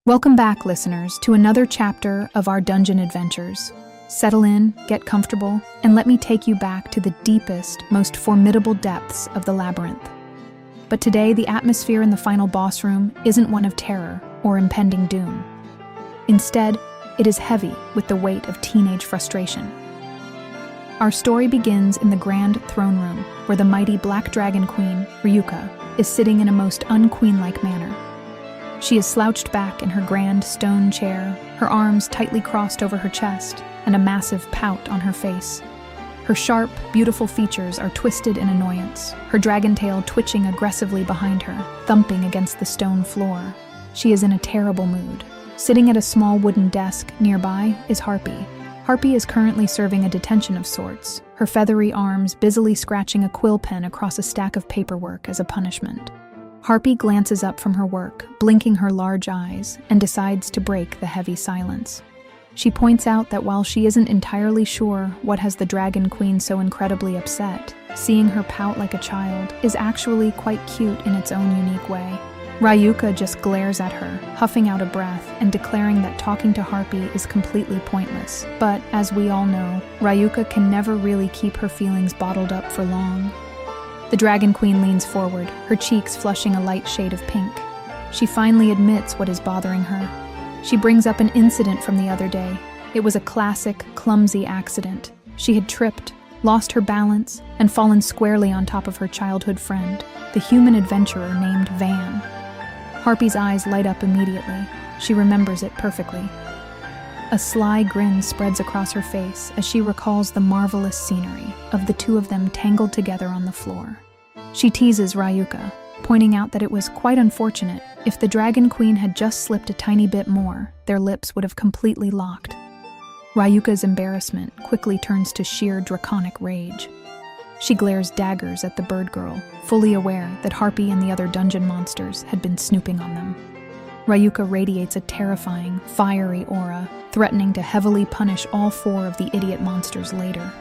Welcome back, listeners, to another chapter of our dungeon adventures. Settle in, get comfortable, and let me take you back to the deepest, most formidable depths of the labyrinth. But today, the atmosphere in the final boss room isn't one of terror or impending doom. Instead, it is heavy with the weight of teenage frustration. Our story begins in the grand throne room, where the mighty Black Dragon Queen, Ryuuka, is sitting in a most unqueen-like manner. She is slouched back in her grand stone chair, her arms tightly crossed over her chest, and a massive pout on her face. Her sharp, beautiful features are twisted in annoyance, her dragon tail twitching aggressively behind her, thumping against the stone floor. She is in a terrible mood. Sitting at a small wooden desk nearby is Harpy. Harpy is currently serving a detention of sorts, her feathery arms busily scratching a quill pen across a stack of paperwork as a punishment. Harpy glances up from her work, blinking her large eyes, and decides to break the heavy silence. She points out that while she isn't entirely sure what has the Dragon Queen so incredibly upset, seeing her pout like a child is actually quite cute in its own unique way. Ryuuka just glares at her, huffing out a breath and declaring that talking to Harpy is completely pointless. But, as we all know, Ryuuka can never really keep her feelings bottled up for long. The Dragon Queen leans forward, her cheeks flushing a light shade of pink. She finally admits what is bothering her. She brings up an incident from the other day. It was a classic, clumsy accident. She had tripped, lost her balance, and fallen squarely on top of her childhood friend, the human adventurer named Van. Harpy's eyes light up immediately. She remembers it perfectly. A sly grin spreads across her face as she recalls the marvelous scenery of the two of them tangled together on the floor. She teases Ryuuka, pointing out that it was quite unfortunate. If the Dragon Queen had just slipped a tiny bit more, their lips would have completely locked. Ryuuka's embarrassment quickly turns to sheer draconic rage. She glares daggers at the bird girl, fully aware that Harpy and the other dungeon monsters had been snooping on them. Ryuuka radiates a terrifying, fiery aura, threatening to heavily punish all four of the idiot monsters later.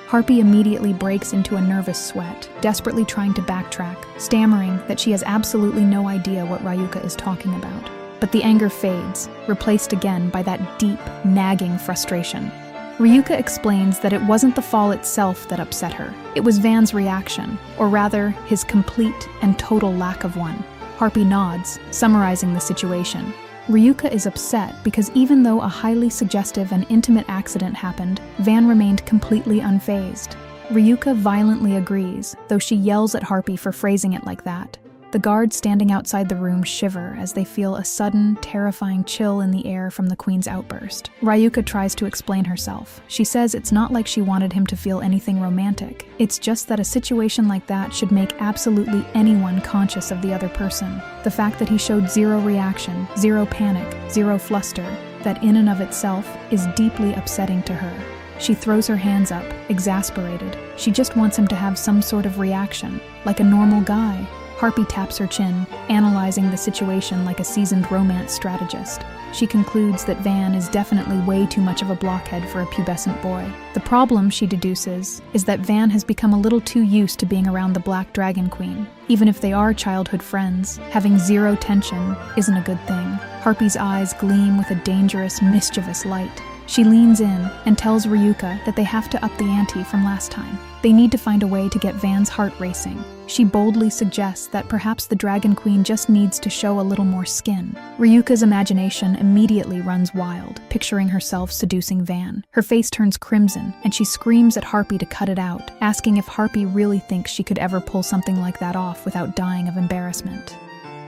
Harpy immediately breaks into a nervous sweat, desperately trying to backtrack, stammering that she has absolutely no idea what Ryuuka is talking about. But the anger fades, replaced again by that deep, nagging frustration. Ryuuka explains that it wasn't the fall itself that upset her. It was Van's reaction, or rather, his complete and total lack of one. Harpy nods, summarizing the situation. Ryuuka is upset because even though a highly suggestive and intimate accident happened, Van remained completely unfazed. Ryuuka violently agrees, though she yells at Harpy for phrasing it like that. The guards standing outside the room shiver as they feel a sudden, terrifying chill in the air from the Queen's outburst. Ryuuka tries to explain herself. She says it's not like she wanted him to feel anything romantic. It's just that a situation like that should make absolutely anyone conscious of the other person. The fact that he showed zero reaction, zero panic, zero fluster, that in and of itself is deeply upsetting to her. She throws her hands up, exasperated. She just wants him to have some sort of reaction, like a normal guy. Harpy taps her chin, analyzing the situation like a seasoned romance strategist. She concludes that Van is definitely way too much of a blockhead for a pubescent boy. The problem, she deduces, is that Van has become a little too used to being around the Black Dragon Queen. Even if they are childhood friends, having zero tension isn't a good thing. Harpy's eyes gleam with a dangerous, mischievous light. She leans in and tells Ryuuka that they have to up the ante from last time. They need to find a way to get Van's heart racing. She boldly suggests that perhaps the Dragon Queen just needs to show a little more skin. Ryuuka's imagination immediately runs wild, picturing herself seducing Van. Her face turns crimson, and she screams at Harpy to cut it out, asking if Harpy really thinks she could ever pull something like that off without dying of embarrassment.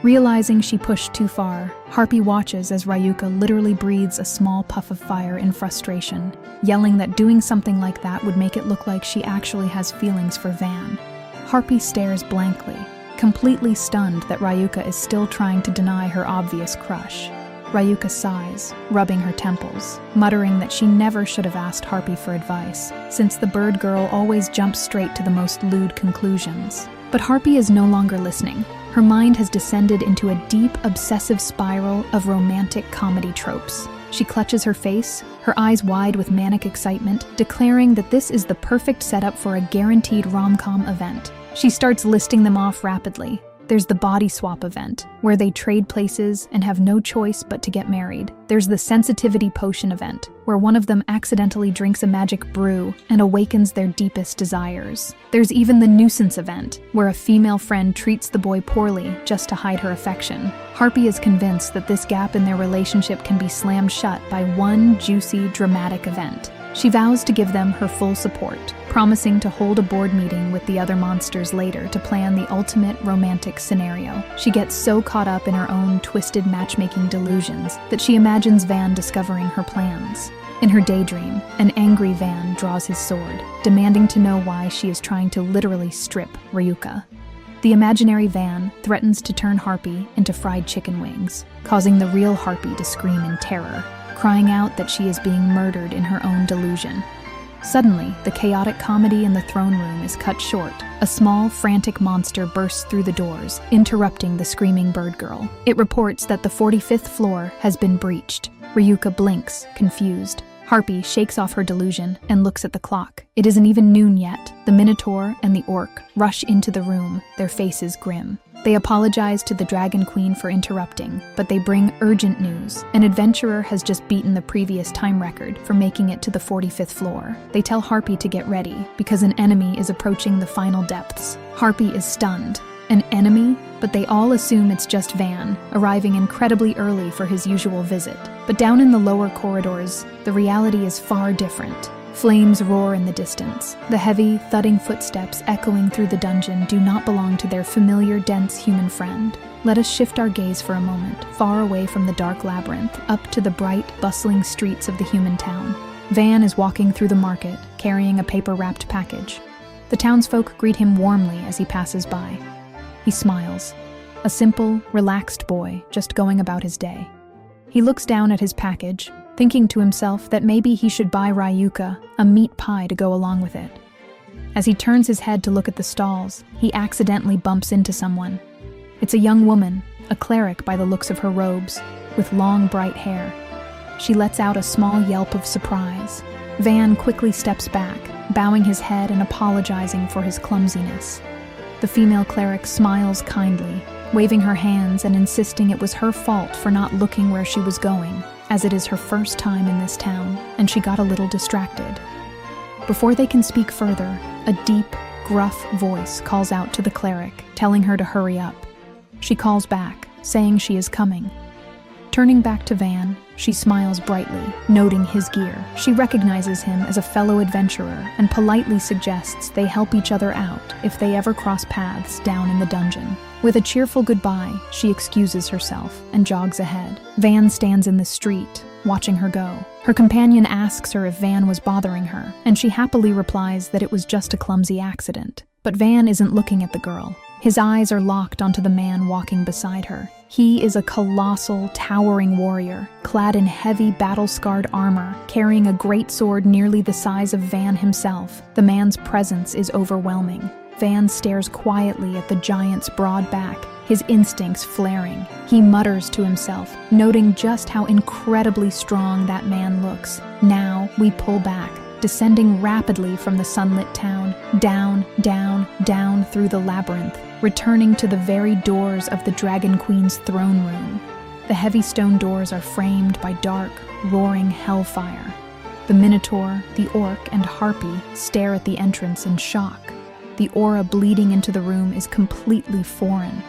Realizing she pushed too far, Harpy watches as Ryuuka literally breathes a small puff of fire in frustration, yelling that doing something like that would make it look like she actually has feelings for Van. Harpy stares blankly, completely stunned that Ryuuka is still trying to deny her obvious crush. Ryuuka sighs, rubbing her temples, muttering that she never should have asked Harpy for advice, since the bird girl always jumps straight to the most lewd conclusions. But Harpy is no longer listening. Her mind has descended into a deep, obsessive spiral of romantic comedy tropes. She clutches her face, her eyes wide with manic excitement, declaring that this is the perfect setup for a guaranteed rom-com event. She starts listing them off rapidly. There's the body swap event, where they trade places and have no choice but to get married. There's the sensitivity potion event, where one of them accidentally drinks a magic brew and awakens their deepest desires. There's even the nuisance event, where a female friend treats the boy poorly just to hide her affection. Harpy is convinced that this gap in their relationship can be slammed shut by one juicy, dramatic event. She vows to give them her full support, promising to hold a board meeting with the other monsters later to plan the ultimate romantic scenario. She gets so caught up in her own twisted matchmaking delusions that she imagines Van discovering her plans. In her daydream, an angry Van draws his sword, demanding to know why she is trying to literally strip Ryuuka. The imaginary Van threatens to turn Harpy into fried chicken wings, causing the real Harpy to scream in terror, crying out that she is being murdered in her own delusion. Suddenly, the chaotic comedy in the throne room is cut short. A small, frantic monster bursts through the doors, interrupting the screaming bird girl. It reports that the 45th floor has been breached. Ryuuka blinks, confused. Harpy shakes off her delusion and looks at the clock. It isn't even noon yet. The Minotaur and the Orc rush into the room, their faces grim. They apologize to the Dragon Queen for interrupting, but they bring urgent news. An adventurer has just beaten the previous time record for making it to the 45th floor. They tell Harpy to get ready, because an enemy is approaching the final depths. Harpy is stunned. An enemy? But they all assume it's just Van, arriving incredibly early for his usual visit. But down in the lower corridors, the reality is far different. Flames roar in the distance. The heavy, thudding footsteps echoing through the dungeon do not belong to their familiar, dense human friend. Let us shift our gaze for a moment, far away from the dark labyrinth, up to the bright, bustling streets of the human town. Van is walking through the market, carrying a paper-wrapped package. The townsfolk greet him warmly as he passes by. He smiles. A simple, relaxed boy, just going about his day. He looks down at his package, thinking to himself that maybe he should buy Ryuuka a meat pie to go along with it. As he turns his head to look at the stalls, he accidentally bumps into someone. It's a young woman, a cleric by the looks of her robes, with long, bright hair. She lets out a small yelp of surprise. Van quickly steps back, bowing his head and apologizing for his clumsiness. The female cleric smiles kindly, waving her hands and insisting it was her fault for not looking where she was going, as it is her first time in this town, and she got a little distracted. Before they can speak further, a deep, gruff voice calls out to the cleric, telling her to hurry up. She calls back, saying she is coming. Turning back to Van, she smiles brightly, noting his gear. She recognizes him as a fellow adventurer and politely suggests they help each other out if they ever cross paths down in the dungeon. With a cheerful goodbye, she excuses herself and jogs ahead. Van stands in the street, watching her go. Her companion asks her if Van was bothering her, and she happily replies that it was just a clumsy accident. But Van isn't looking at the girl. His eyes are locked onto the man walking beside her. He is a colossal, towering warrior, clad in heavy, battle-scarred armor, carrying a great sword nearly the size of Van himself. The man's presence is overwhelming. Van stares quietly at the giant's broad back, his instincts flaring. He mutters to himself, noting just how incredibly strong that man looks. Now we pull back, descending rapidly from the sunlit town, down, down, down through the labyrinth, returning to the very doors of the Dragon Queen's throne room. The heavy stone doors are framed by dark, roaring hellfire. The Minotaur, the Orc, and Harpy stare at the entrance in shock. The aura bleeding into the room is completely foreign.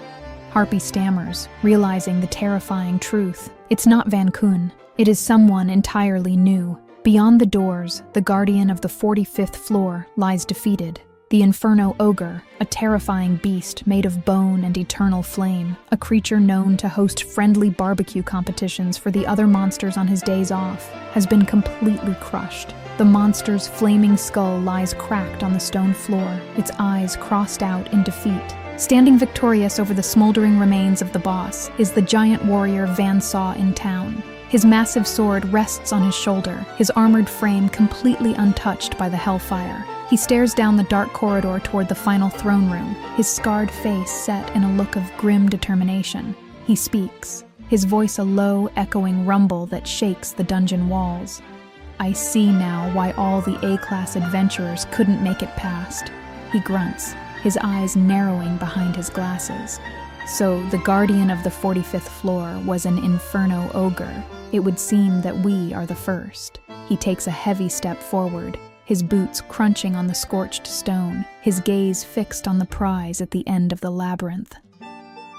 Harpy stammers, realizing the terrifying truth. It's not Van Kun. It is someone entirely new. Beyond the doors, the guardian of the 45th floor lies defeated. The Inferno Ogre, a terrifying beast made of bone and eternal flame, a creature known to host friendly barbecue competitions for the other monsters on his days off, has been completely crushed. The monster's flaming skull lies cracked on the stone floor, its eyes crossed out in defeat. Standing victorious over the smoldering remains of the boss is the giant warrior Van saw in town. His massive sword rests on his shoulder, his armored frame completely untouched by the hellfire. He stares down the dark corridor toward the final throne room, his scarred face set in a look of grim determination. He speaks, his voice a low, echoing rumble that shakes the dungeon walls. I see now why all the A-class adventurers couldn't make it past. He grunts, his eyes narrowing behind his glasses. So the guardian of the 45th floor was an inferno ogre. It would seem that we are the first. He takes a heavy step forward, his boots crunching on the scorched stone, his gaze fixed on the prize at the end of the labyrinth.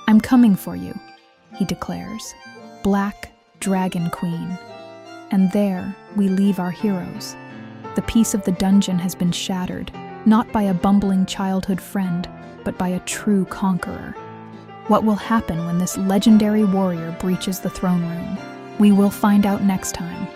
"I'm coming for you," he declares. "Black Dragon Queen." And there we leave our heroes. The peace of the dungeon has been shattered, not by a bumbling childhood friend, but by a true conqueror. What will happen when this legendary warrior breaches the throne room? We will find out next time